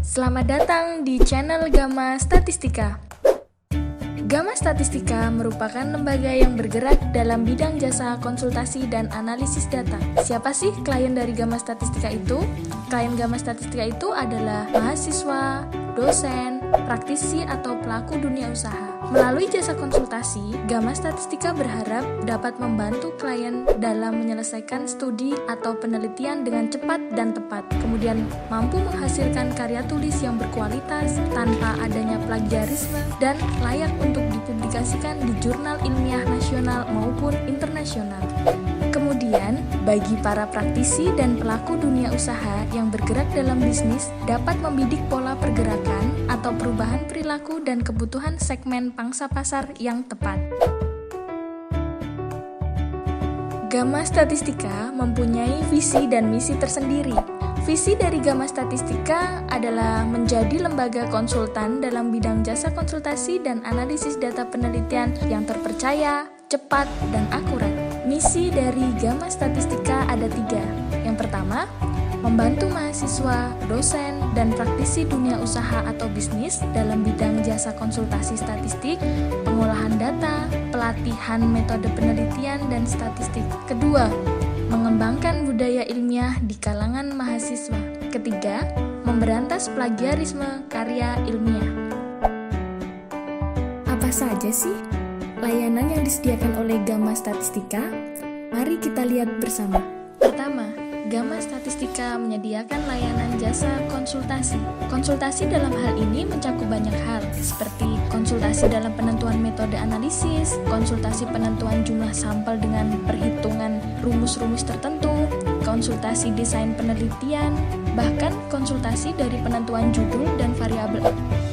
Selamat datang di channel Gamma Statistika. Gamma Statistika merupakan lembaga yang bergerak dalam bidang jasa konsultasi dan analisis data. Siapa sih klien dari Gamma Statistika itu? Klien Gamma Statistika itu adalah mahasiswa, dosen, praktisi atau pelaku dunia usaha. Melalui jasa konsultasi, Gamma Statistika berharap dapat membantu klien dalam menyelesaikan studi atau penelitian dengan cepat dan tepat, kemudian mampu menghasilkan karya tulis yang berkualitas tanpa adanya plagiarisme dan layak untuk dipublikasikan di jurnal ilmiah nasional maupun internasional. Kemudian, bagi para praktisi dan pelaku dunia usaha yang bergerak dalam bisnis dapat membidik pola pergerakan atau perubahan perilaku dan kebutuhan segmen pangsa pasar yang tepat. Gamma Statistika mempunyai visi dan misi tersendiri. Visi dari Gamma Statistika adalah menjadi lembaga konsultan dalam bidang jasa konsultasi dan analisis data penelitian yang terpercaya, cepat, dan akurat. Misi dari Gamma Statistika ada 3. Yang pertama, membantu mahasiswa, dosen, dan praktisi dunia usaha atau bisnis dalam bidang jasa konsultasi statistik, pengolahan data, pelatihan metode penelitian, dan statistik. Kedua, mengembangkan budaya ilmiah di kalangan mahasiswa. Ketiga, memberantas plagiarisme karya ilmiah. Apa saja sih layanan yang disediakan oleh Gamma Statistika? Mari kita lihat bersama. Pertama, Gamma Statistika menyediakan layanan jasa konsultasi. Konsultasi dalam hal ini mencakup banyak hal, seperti konsultasi dalam penentuan metode analisis, konsultasi penentuan jumlah sampel dengan perhitungan rumus-rumus tertentu, konsultasi desain penelitian, bahkan konsultasi dari penentuan judul dan variabel.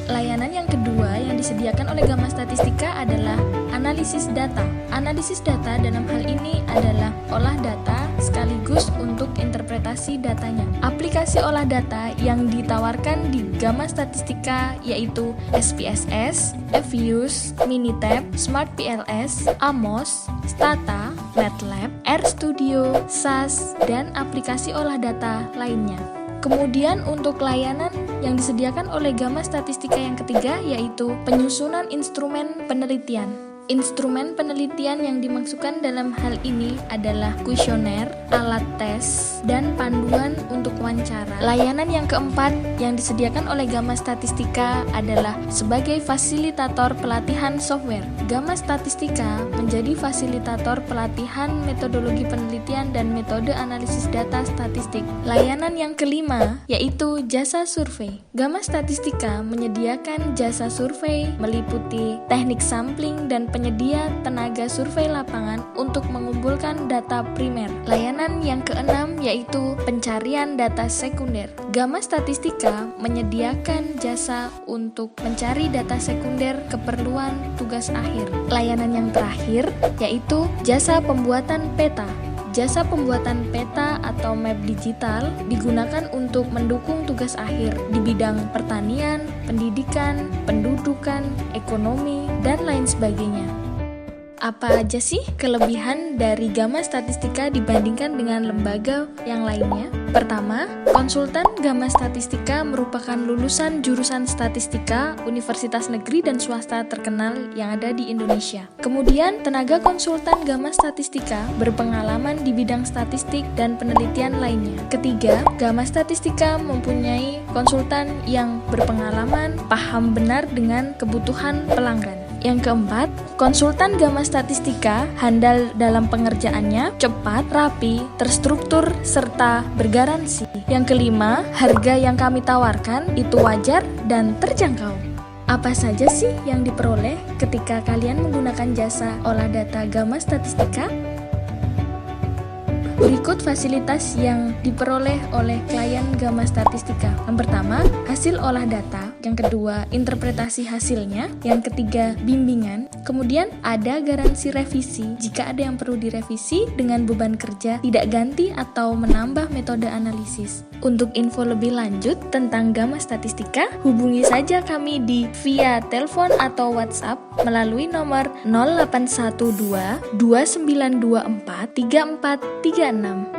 Layanan yang kedua yang disediakan oleh Gamma Statistika adalah analisis data. Analisis data dalam hal ini adalah olah data sekaligus untuk interpretasi datanya. Aplikasi olah data yang ditawarkan di Gamma Statistika yaitu SPSS, Fuse, Minitab, SmartPLS, Amos, Stata, MATLAB, RStudio, SAS, dan aplikasi olah data lainnya. Kemudian untuk layanan yang disediakan oleh Gamma Statistika yang ketiga yaitu penyusunan instrumen penelitian. Instrumen penelitian yang dimaksudkan dalam hal ini adalah kuesioner, alat tes, dan panduan untuk wawancara. Layanan yang keempat yang disediakan oleh Gamma Statistika adalah sebagai fasilitator pelatihan software. Gamma Statistika menjadi fasilitator pelatihan metodologi penelitian dan metode analisis data statistik. Layanan yang kelima yaitu jasa survei. Gamma Statistika menyediakan jasa survei meliputi teknik sampling dan penyedia tenaga survei lapangan untuk mengumpulkan data primer. Layanan yang keenam yaitu pencarian data sekunder. Gamma Statistika menyediakan jasa untuk mencari data sekunder keperluan tugas akhir. Layanan yang terakhir yaitu jasa pembuatan peta. Jasa pembuatan peta atau map digital digunakan untuk mendukung tugas akhir di bidang pertanian, pendidikan, pendudukan, ekonomi, dan lain sebagainya. Apa aja sih kelebihan dari Gamma Statistika dibandingkan dengan lembaga yang lainnya? Pertama, konsultan Gamma Statistika merupakan lulusan jurusan statistika universitas negeri dan swasta terkenal yang ada di Indonesia. Kemudian, tenaga konsultan Gamma Statistika berpengalaman di bidang statistik dan penelitian lainnya. Ketiga, Gamma Statistika mempunyai konsultan yang berpengalaman, paham benar dengan kebutuhan pelanggan. Yang keempat, konsultan Gamma Statistika handal dalam pengerjaannya, cepat, rapi, terstruktur, serta bergaransi. Yang kelima, harga yang kami tawarkan itu wajar dan terjangkau. Apa saja sih yang diperoleh ketika kalian menggunakan jasa olah data Gamma Statistika? Berikut fasilitas yang diperoleh oleh klien Gamma Statistika. Yang pertama, hasil olah data. Yang kedua, interpretasi hasilnya. Yang ketiga, bimbingan. Kemudian ada garansi revisi jika ada yang perlu direvisi dengan beban kerja tidak ganti atau menambah metode analisis. Untuk info lebih lanjut tentang Gamma Statistika, hubungi saja kami via telepon atau WhatsApp melalui nomor 0812 2924 3436.